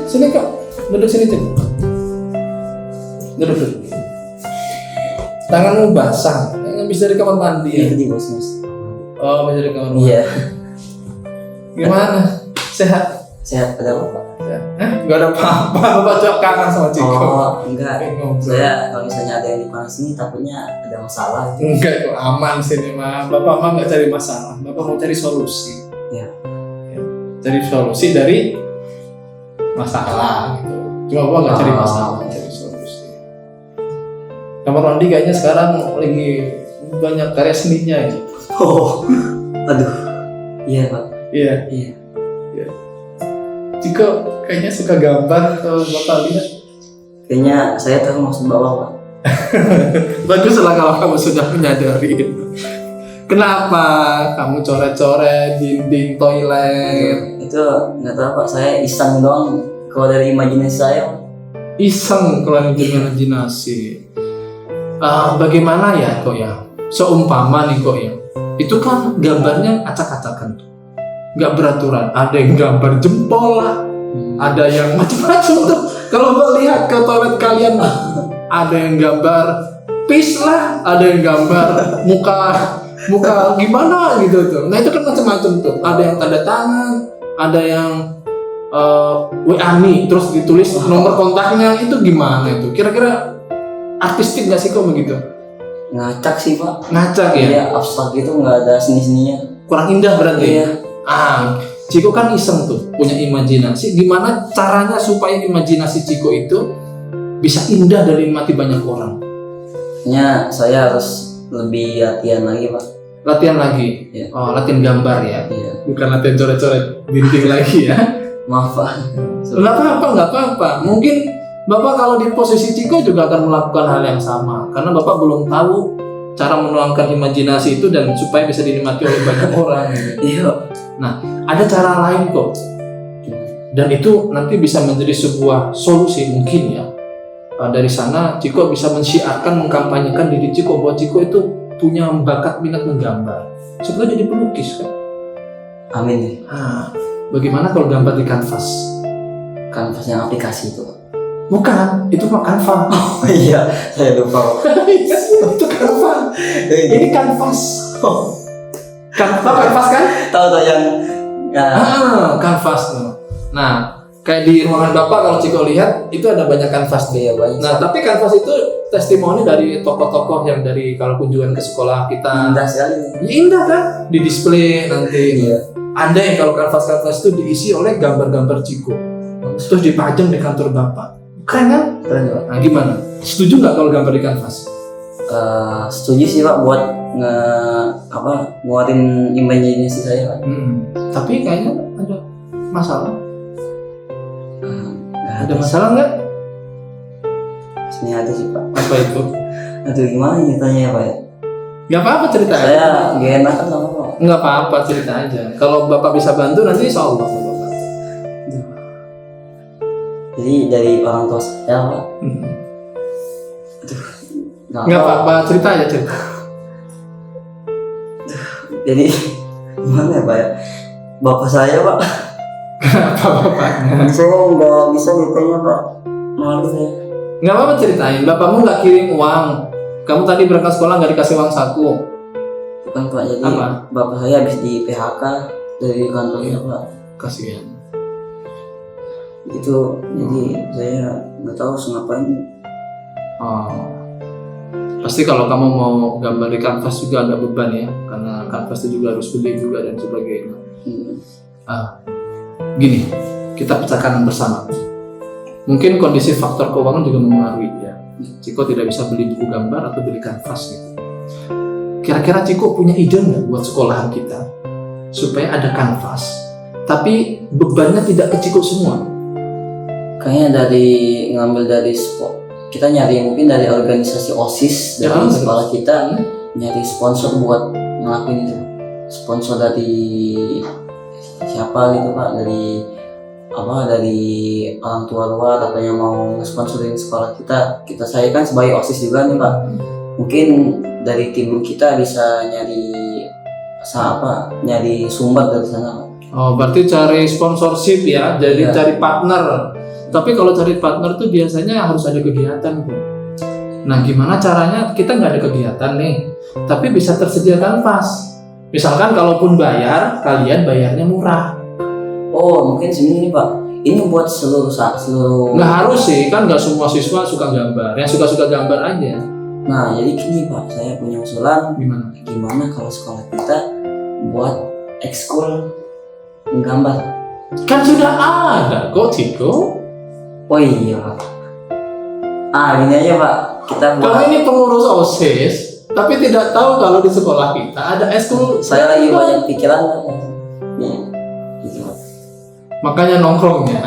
sini kak, duduk sini Cik. Duduk. Tanganmu basah, habis dari kamar mandi ya? Iya, bos. Oh, habis dari kamar mandi. Iya. Gimana? Sehat? Sehat, ada apa, Pak? Gak ada apa-apa, Bapak cok kangen sama Ciko. Oh, enggak. Ngobrol. Saya kalau misalnya ada yang di panas ini takutnya ada masalah. Enggak, itu aman sini mah. Bapak mah nggak cari masalah, Bapak mau cari solusi. Iya. Ya, cari solusi dari masalah gitu. Cuma Bapak nggak cari masalah, cari solusi. Kamar mandi kayaknya sekarang lagi banyak karya seninya ya. Oh, aduh. Iya, Pak. Iya. Iya. Ciko kayaknya suka gambar kalau Bapak lihat. Kayaknya saya tahu maksud Bapak, Pak. Baguslah kalau kamu sudah menyadari itu. Kenapa kamu coret-coret dinding toilet? Itu nggak tahu, Pak. Saya iseng doang. Kalau dari imajinasi saya, Pak. Iseng kalau imajinasi. Bagaimana ya kok ya? Seumpama nih kok ya. Itu kan gambarnya acak-acakan tuh. Nggak beraturan. Ada yang gambar jempol lah. Ada yang macam-macam tuh. Kalau Mbak lihat ke toilet kalian, ada yang gambar peace lah, ada yang gambar muka gimana gitu tuh. Nah itu kan macam-macam tuh. Ada yang tanda tangan, ada yang WA nih, terus ditulis nomor kontaknya. Itu gimana itu? Kira-kira artistik nggak sih kok begitu? Ngacak sih, Pak. Ngacak ya? Iya, abstrak gitu, nggak ada seni-seninya. Kurang indah berarti. Iya. Ciko kan iseng tuh, punya imajinasi. Gimana caranya supaya imajinasi Ciko itu bisa indah dan dinikmati banyak orang? Kayaknya saya harus lebih latihan lagi, Pak. Latihan lagi? Iya. Oh, latihan gambar ya? Iya. Bukan latihan coret-coret dinding lagi ya? Maaf, Pak. Nggak apa-apa. Mungkin Bapak kalau di posisi Ciko juga akan melakukan hal yang sama. Karena Bapak belum tahu cara menuangkan imajinasi itu dan supaya bisa dinikmati oleh banyak orang. Iya. Nah, ada cara lain kok. Dan itu nanti bisa menjadi sebuah solusi mungkin ya. Dari sana Ciko bisa mensyiarkan, mengkampanyekan diri Ciko bahwa Ciko itu punya bakat minat menggambar. Sebetulnya jadi pelukis kan. Amin deh. Bagaimana kalau gambar di kanvas? Kanvas yang aplikasi itu. Bukan, itu mah kanvas. Oh iya, saya lupa. Itu kanvas. Ini kanvas. Kanvas kan? Tahu yang kanvas tuh. Nah, kayak di ruangan Bapak kalau Ciko lihat itu ada banyak kanvas nih. Iya, banyak. Nah, tapi kanvas itu testimoni dari tokoh-tokoh yang dari kalau kunjungan ke sekolah kita. Indah sekali. Ya, indah kan? Di display nanti. Iya. Ada yang kalau kanvas-kanvas itu diisi oleh gambar-gambar Ciko. Terus dipajang di kantor Bapak. Keren kan? Keren, Pak. Nah, gimana? Setuju nggak kalau gambar di kanvas? Setuju sih, Pak, buat nguatin imajinasi saya, Pak. Tapi kayaknya ada masalah. Nggak Ada masalah nggak? Sini ada sih, Pak. Apa itu? Aduh, gimana ceritanya ya, Pak ya? Nggak apa-apa cerita aja. Saya gak enakan sama Pak. Nggak apa-apa cerita aja. Kalau Bapak bisa bantu nanti insya Allah Bapak bantu. Jadi dari orang tua saya, Pak. Nggak apa-apa cerita aja cerita. Jadi gimana ya, Pak ya? Bapak saya, Pak. Kenapa bapaknya? Saya nggak bisa ditanya, Pak. Malu saya. Nggak apa-apa ceritain. Bapakmu nggak kirim uang. Kamu tadi berangkat sekolah nggak dikasih uang saku. Bukan, Pak. Jadi Apa? bapak saya habis di PHK dari kantornya, Pak. Kasihan. Itu jadi saya nggak tahu harus ngapain. Oh. Pasti kalau kamu mau gambar di kanvas juga ada beban ya, karena kanvas itu juga harus beli juga dan sebagainya. Gini, kita pecahkan bersama. Mungkin kondisi faktor keuangan juga mempengaruhi ya. Ciko tidak bisa beli buku gambar atau beli kanvas gitu. Kira-kira Ciko punya ide nggak buat sekolahan kita supaya ada kanvas, tapi bebannya tidak ke Ciko semua? Kayaknya ngambil dari sport. Kita nyari mungkin dari organisasi OSIS dari sekolah kita, nyari sponsor buat ngelakuin itu. Sponsor dari siapa gitu, Pak, dari orang tua luar atau yang mau sponsorin sekolah kita saya kan sebagai OSIS juga nih, Pak. Mungkin dari tim kita bisa nyari sumber dari sana, Pak. Oh, berarti cari sponsorship ya, jadi Iya. cari partner. Tapi kalau cari partner tuh biasanya harus ada kegiatan, Bu. Nah, gimana caranya kita nggak ada kegiatan nih, tapi bisa tersedia kanvas. Misalkan kalaupun bayar, kalian bayarnya murah. Oh, mungkin segini nih Pak. Ini buat seluruh Nggak harus sih, kan nggak semua siswa suka gambar. Yang suka-suka gambar aja. Nah, jadi gini Pak, saya punya usulan. Gimana? Gimana kalau sekolah kita buat ekskul menggambar? Kan sudah ada kok, Ciko. Oh iya Pak. Gini aja Pak, kita Kamu buat. ini pengurus OSIS, tapi tidak tahu kalau di sekolah kita ada ekskul. Saya lagi banyak pikiran. Nih, gitu Pak. Makanya nongkrongnya,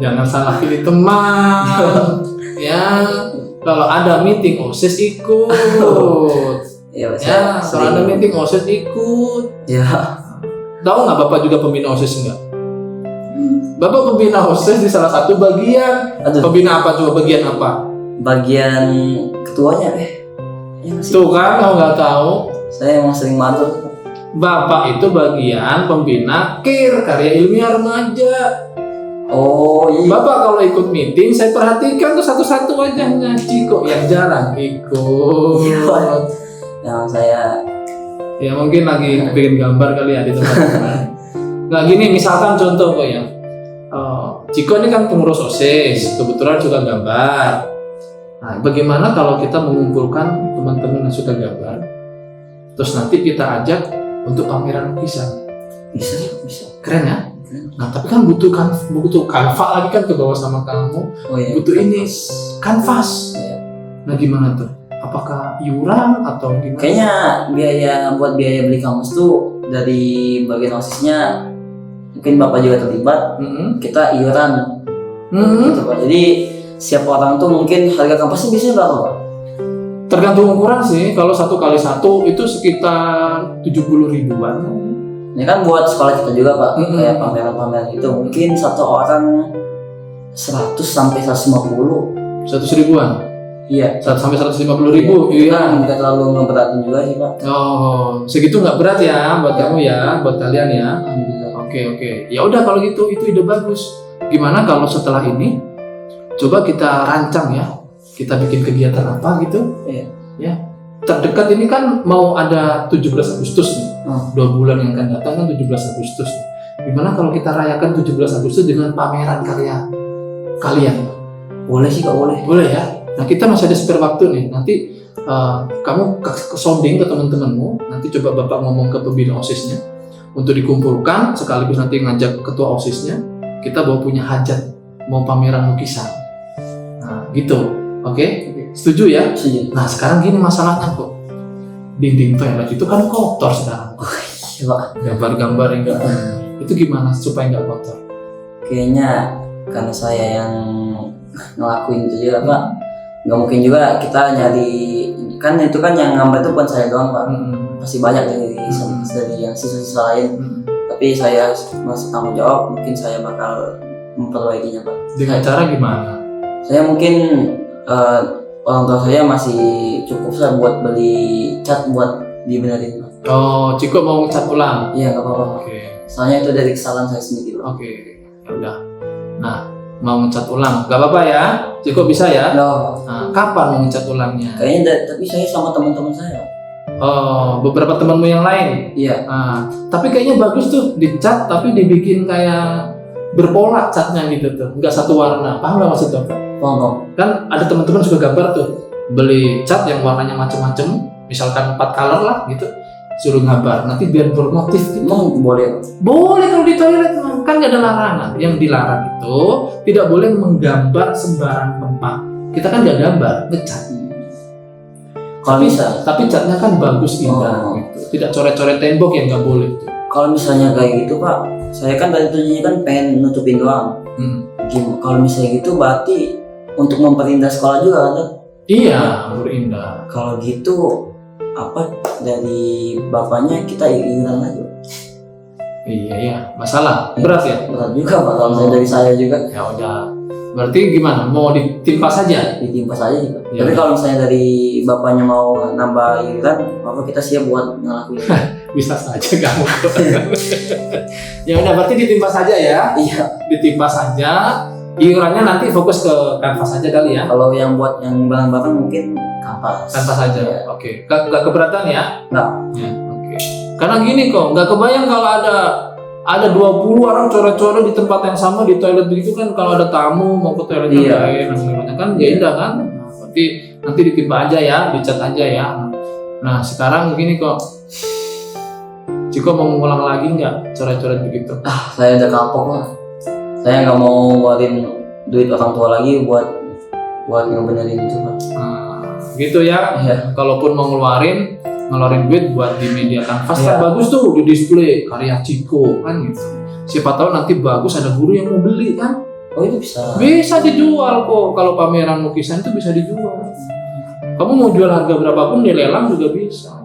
jangan salah pilih teman. Ya, kalau ada meeting OSIS ikut. Iya, Pak, Ya, saya kalau ada meeting OSIS ikut. Ya, Tahu nggak Bapak juga pembina OSIS enggak? Bapak pembina OSIS di salah satu bagian. aduh, Pembina apa coba, bagian apa? bagian ketuanya ya masih. Tuh kan, kalau nggak tahu. Saya emang sering matur. Bapak itu bagian pembina KIR, karya ilmiah remaja. Oh iya. Bapak kalau ikut meeting, saya perhatikan tuh satu-satu wajahnya. Ciko yang jarang ikut. Iya. Yang saya Ya mungkin lagi bikin gambar kali ya di tempat-tempat. Nah gini, misalkan contoh kok ya. Ciko ini kan pengurus OSIS, kebetulan suka gambar. Nah, bagaimana kalau kita mengumpulkan teman-teman yang suka gambar, terus nanti kita ajak untuk pameran lukisan. bisa. Keren ya? Nah, tapi kan butuh kanvas lagi kan ke bawah sama kamu. Oh iya. Butuh ini kanvas. Iya. Nah, gimana tuh? Apakah iuran atau gimana? Kayaknya biaya beli kamus tuh dari bagian OSISnya mungkin Bapak juga terlibat. Mm-mm. Kita iuran Mm-mm. gitu Pak. Jadi setiap orang tuh mungkin harga kampusnya biasanya berapa Pak? Tergantung ukuran sih. Kalau 1x1 itu sekitar 70 ribuan. Ini kan buat sekolah kita juga Pak. Mm-mm. Kayak pameran-pameran itu mungkin satu orang 100 sampai 150. 100 ribuan. Iya. 1 sampai 150 ribu. Iya. Nggak terlalu ngeberatin juga sih Pak. Oh, segitu nggak berat ya buat kamu ya, buat kalian ya. Alhamdulillah. Oke. Ya udah kalau gitu itu ide bagus. Gimana kalau setelah ini coba kita rancang ya. Kita bikin kegiatan apa gitu? Iya. Ya. Terdekat ini kan mau ada 17 Agustus nih. 2 bulan yang akan datang kan 17 Agustus. Gimana kalau kita rayakan 17 Agustus dengan pameran karya kalian? Boleh sih Kak, boleh. Boleh ya? Nah kita masih ada spare waktu nih. Nanti kamu ke sounding ke teman-temanmu. Nanti coba Bapak ngomong ke pembina OSISnya untuk dikumpulkan, sekaligus nanti ngajak ketua OSISnya. Kita bawa punya hajat, mau pameran lukisan. Nah gitu. Oke? Setuju ya? Setuju. Nah sekarang gini masalahnya kok. Dinding toilet itu kan kotor sekarang. Iya Pak. Gambar-gambar yang enggak itu gimana supaya nggak kotor? Kayaknya karena saya yang ngelakuin itu juga Pak. Nggak mungkin juga kita nyari, kan itu kan yang gambar itu bukan saya doang Pak. Pasti banyak dari yang siswa-siswa lain. Tapi saya masih tanggung jawab, mungkin saya bakal memperbaikinya Pak. Dengan cara gimana? Saya mungkin orang tua saya masih cukup saya buat beli cat buat dibenerin Pak. Oh, Ciko mau ngecat ulang. Iya nggak apa-apa Pak. Oke. Soalnya itu dari kesalahan saya sendiri Pak. Oke. Ya udah. Nah, mau ngecat ulang. Gak apa-apa ya. Ciko bisa ya. No, Nah, kapan mau ngecat ulangnya? kayaknya tapi saya sama teman-teman saya Pak. Oh, beberapa temanmu yang lain. Iya. Nah, tapi kayaknya bagus tuh dicat tapi dibikin kayak berpola catnya gitu tuh. Enggak satu warna. Paham nggak maksud Bapak? Paham. Kan ada teman-teman suka gambar tuh. Beli cat yang warnanya macam-macam, misalkan 4 color lah gitu. Suruh gambar, nanti biar bermotif gitu. Emang boleh Pak? Boleh kalau di toilet, kan nggak ada larangan. Yang dilarang itu tidak boleh menggambar sembarang tempat. Kita kan nggak gambar, ngecat. Kalau bisa. Tapi catnya kan bagus indah. Oh. Gitu. Tidak coret-coret tembok yang nggak boleh. Tuh. Kalau misalnya kayak gitu Pak, saya kan tadi tujuannya kan pengen nutupin doang. Kalau misalnya gitu berarti untuk memperindah sekolah juga kan? Iya, berindah. Kalau gitu apa dari bapaknya kita iuran aja? Iya, masalah berat ya. Berat juga Pak kalau misalnya dari saya juga. Ya udah. Berarti gimana? Mau ditimpa saja? Ditimpa saja sih Pak. Ya. Tapi kalau misalnya dari bapaknya mau nambah iuran, maka kita siap buat ngelakuin. Bisa saja kamu. Ya udah, berarti ditimpa saja ya. Iya. Ditimpa saja. Iurannya nanti fokus ke kanvas saja kali ya. Kalau yang buat yang belakang mungkin kanvas. Kanvas saja. Iya. Oke. Nggak keberatan ya? Nggak. Ya, oke. Karena gini kok, nggak kebayang kalau ada 20 orang coret-coret di tempat yang sama di toilet begitu kan, kalau ada tamu mau ke toilet yang Iya. lain kan gak indah kan. Nah, berarti nanti ditimpa aja ya, dicat aja ya. Nah sekarang begini kok, Ciko mau mengulang lagi nggak coret-coret begitu? Saya udah kapok lah. Saya nggak mau ngeluarin duit orang tua lagi buat ngebenerin itu Pak. Nah, gitu ya. Iya. Kalaupun mau ngeluarin duit buat di media kanvas kan Iya. bagus tuh, di display karya Ciko kan gitu. Siapa tahu nanti bagus, ada guru yang mau beli kan. Oh itu bisa. Bisa dijual kok, kalau pameran lukisan itu bisa dijual. Kamu mau jual harga berapapun dilelang juga bisa.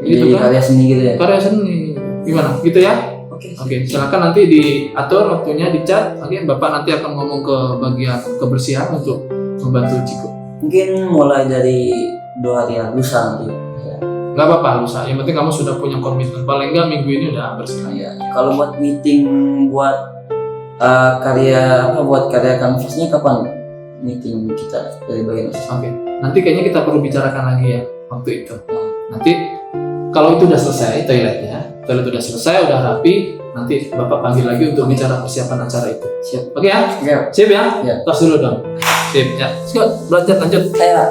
Gitu Jadi kan? karya seni gitu ya. Karya seni. Gimana? Gitu ya? Oke. Oke, silakan nanti diatur waktunya, dicat. Oke, Bapak nanti akan ngomong ke bagian kebersihan untuk membantu Ciko. Mungkin mulai dari 2 hari yang lusa nanti. Gak apa-apa lusa, yang penting kamu sudah punya komitmen. Paling nggak minggu ini udah bersih. Iya. Kalau buat meeting buat buat karya kanvasnya kapan meeting kita dari bagian OSIS? Oke, nanti kayaknya kita perlu bicarakan lagi ya waktu itu. Nanti kalau itu udah selesai toilet udah selesai, udah rapi, nanti Bapak panggil lagi untuk bicara persiapan acara itu. Siap. Oke ya? Oke. Sip ya? Ya. Tos dulu dong. Sip ya. Let's go, belajar lanjut. Saya